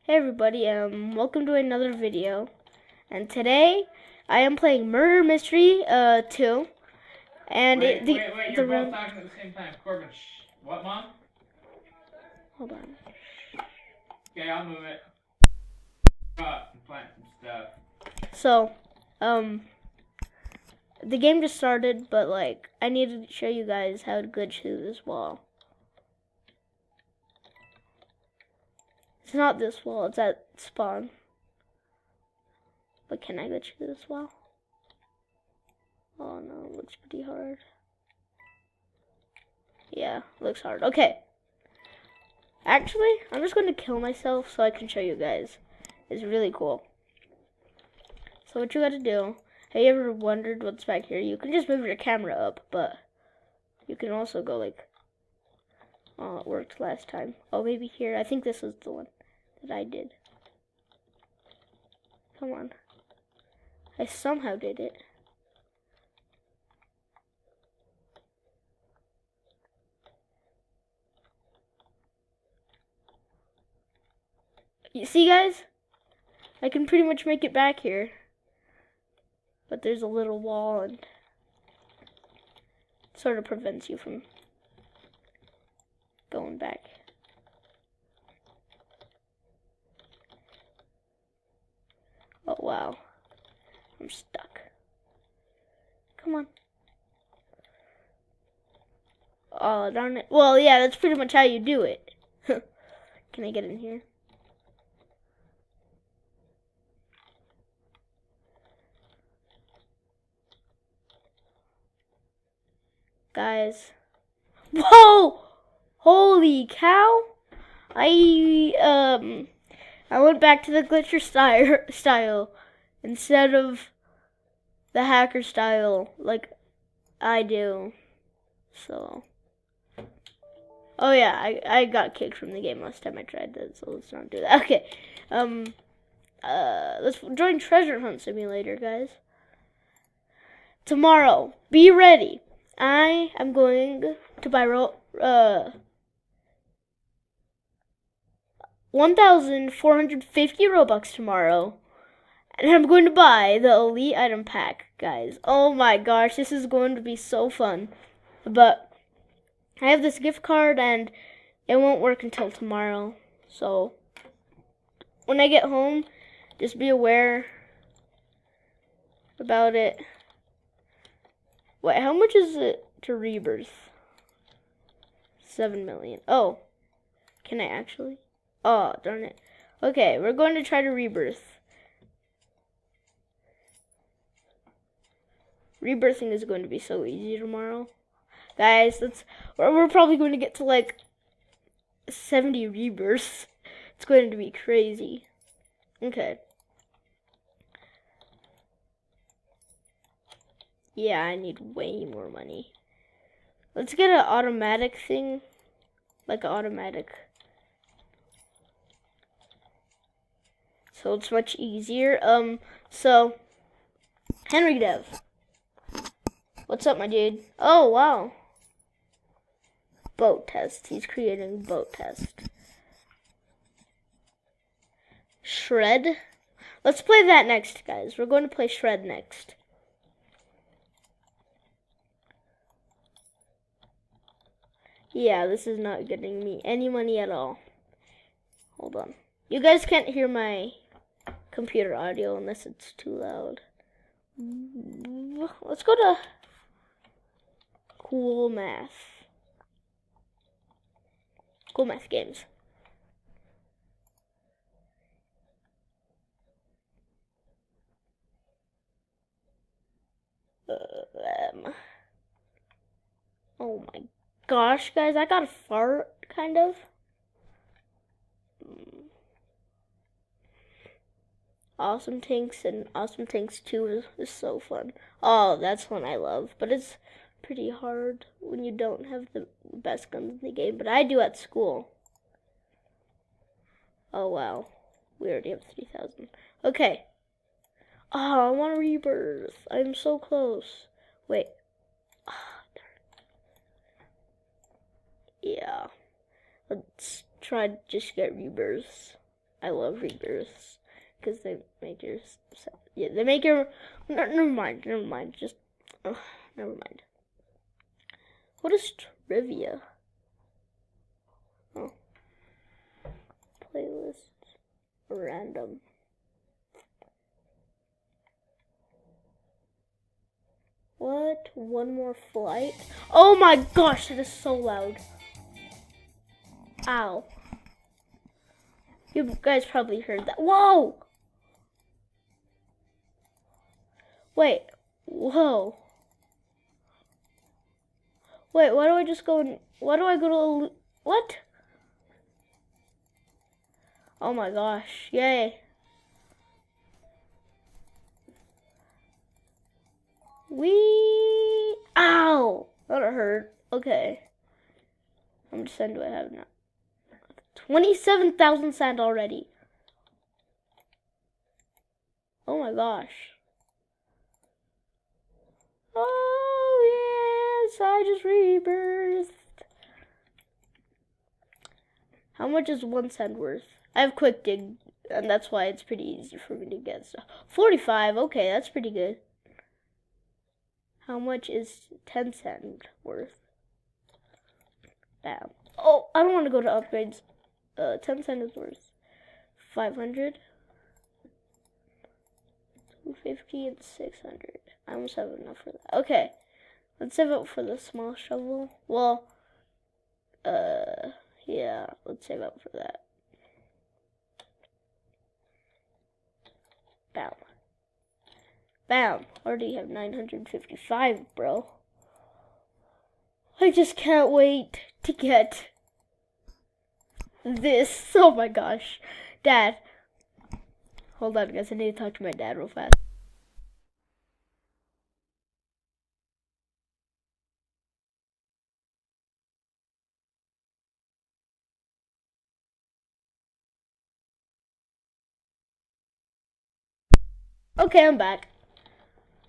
Hey everybody, welcome to another video. And today I am playing Murder Mystery 2. And wait, the you're both room. talking at the same time. Corbin, shh. What, Mom? Hold on. Okay, I'll move it. And plant some stuff. So, the game just started, but I needed to show you guys how to glitch through this wall. It's not this wall, it's at spawn. But can I glitch through this wall? Oh no, it looks pretty hard. Yeah, looks hard. Okay. Actually, I'm just going to kill myself so I can show you guys. It's really cool. So what you gotta do, have you ever wondered what's back here? You can just move your camera up, but you can also go oh, it worked last time. Oh, maybe here. I think this was the one that I did. Come on. I somehow did it. You see, guys? I can pretty much make it back here. But there's a little wall and it sort of prevents you from going back. Oh, wow. I'm stuck. Come on. Oh, darn it. Well, yeah, that's pretty much how you do it. Can I get in here? Guys. Whoa! Holy cow! I went back to the glitcher style instead of the hacker style like I do. So, oh yeah, I got kicked from the game last time I tried that, so let's not do that. Okay, let's join Treasure Hunt Simulator, guys. Tomorrow, be ready. I am going to buy 1,450 Robux tomorrow. And I'm going to buy the Elite Item Pack, guys. Oh my gosh, this is going to be so fun. But I have this gift card and it won't work until tomorrow. So when I get home, just be aware about it. Wait, how much is it to Rebirth? 7 million. Oh, can I actually? Oh, darn it. Okay, we're going to try to Rebirth. Rebirthing is going to be so easy tomorrow. Guys, we're probably going to get to 70 rebirths. It's going to be crazy. Okay. Yeah, I need way more money. Let's get an automatic thing. Like an automatic. So it's much easier. So Henry Dev. What's up, my dude? Oh, wow. Boat test. He's creating boat test. Shred. Let's play that next, guys. We're going to play Shred next. Yeah, this is not getting me any money at all. Hold on. You guys can't hear my computer audio unless it's too loud. Let's go to Cool Math. Cool Math Games. Oh my gosh, guys, I got a fart, kind of. Awesome Tanks and Awesome Tanks 2 is so fun. Oh, that's one I love, but it's pretty hard when you don't have the best guns in the game, but I do at school. Oh wow, we already have 3,000. Okay. Oh, I want to rebirth. I'm so close. Wait. Oh, yeah. Let's try to just get rebirths. I love rebirths because they make your they make your never mind. Just never mind. What is trivia? Oh, playlist random. What? One more flight? Oh my gosh, that is so loud. Ow. You guys probably heard that. Whoa! Wait. Whoa. Wait, why do I just go in? Why do I go to what? Oh my gosh. Yay. Wee! Ow! That hurt. Okay. How much sand do I have now? 27,000 sand already. Oh my gosh. Oh yes, I just rebirthed. How much is 1 sand worth? I have quick dig, and that's why it's pretty easy for me to get stuff. 45, okay, that's pretty good. How much is 10 sand worth? Bam. Oh, I don't want to go to upgrades. 10 sand is worth 500, 250, and 600. I almost have enough for that. Okay, let's save up for the small shovel. Well, yeah, let's save up for that. Bam. Bam. Already have 955, bro. I just can't wait to get this. Oh my gosh. Dad. Hold on, guys. I need to talk to my dad real fast. Okay, I'm back.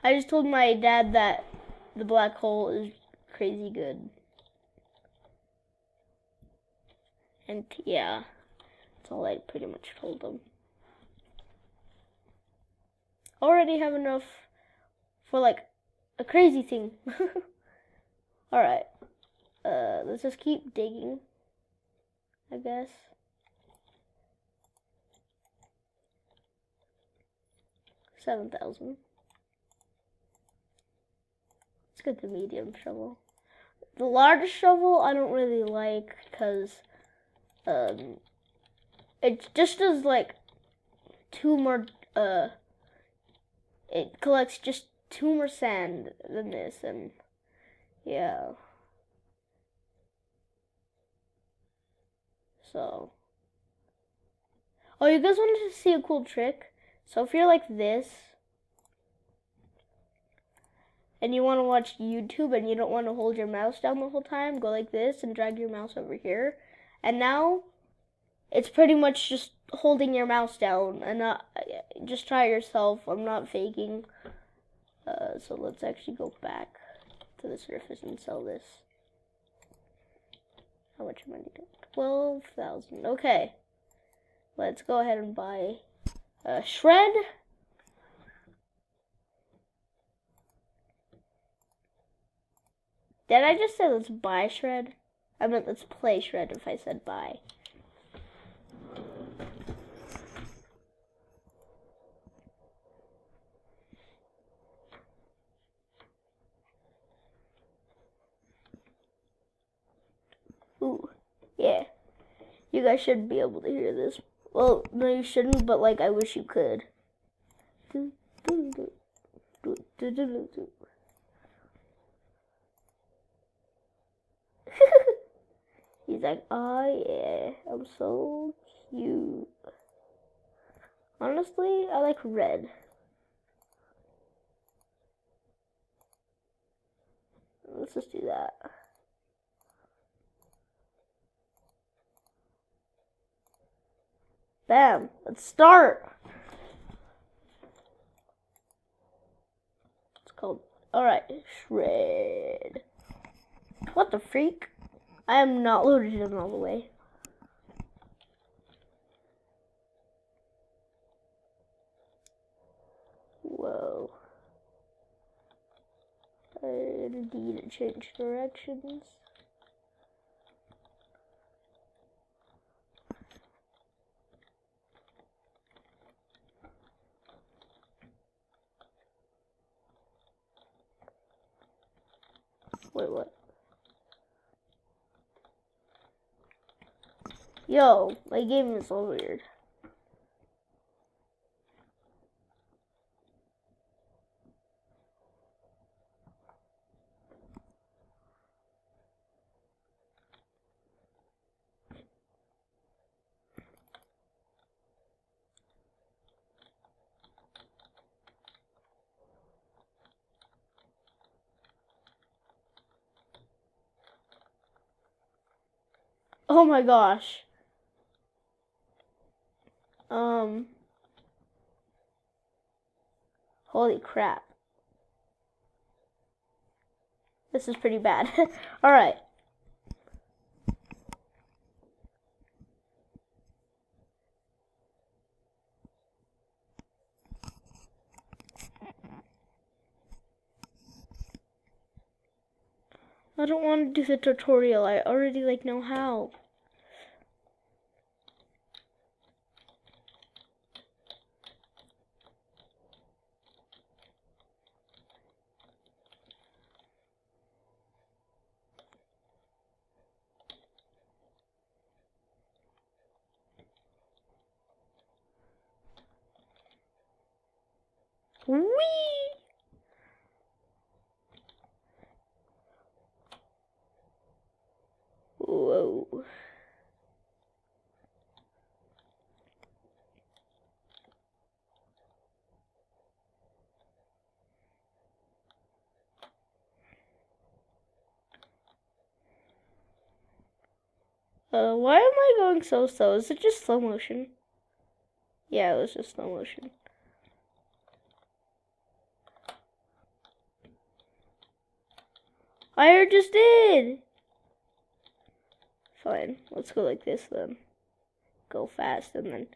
I just told my dad that the black hole is crazy good. And yeah, that's all I pretty much told him. Already have enough for like a crazy thing. Alright. Let's just keep digging, I guess. $7,000. Let's get the medium shovel. The large shovel I don't really like because it just does like 2 more it collects just 2 more sand than this, and yeah. So, oh, you guys wanted to see a cool trick? So if you're like this and you want to watch YouTube and you don't want to hold your mouse down the whole time, go like this and drag your mouse over here. And now it's pretty much just holding your mouse down, and just try it yourself. I'm not faking. So let's actually go back to the surface and sell this. How much money? 12,000. Okay. Let's go ahead and buy a shred. Did I just say let's buy shred? I meant let's play shred if I said buy. Ooh, yeah. You guys should be able to hear this. Well, no, you shouldn't, but like I wish you could. He's like, oh yeah, I'm so cute. Honestly, I like red. Let's just do that. Bam, let's start. It's called, alright, shred. What the freak? I am not loaded in all the way. I need to change directions. Wait, what? Yo, my game is so weird. Oh my gosh. Holy crap. This is pretty bad. Alright. I don't want to do the tutorial. I already know how. Whee! Whoa. Why am I going so slow? Is it just slow motion? Yeah, it was just slow motion. I just did! Fine, let's go like this then. Go fast and then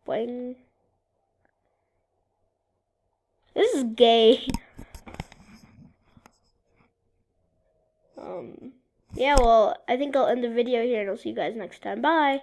bang. This is gay. Yeah, well, I think I'll end the video here and I'll see you guys next time. Bye!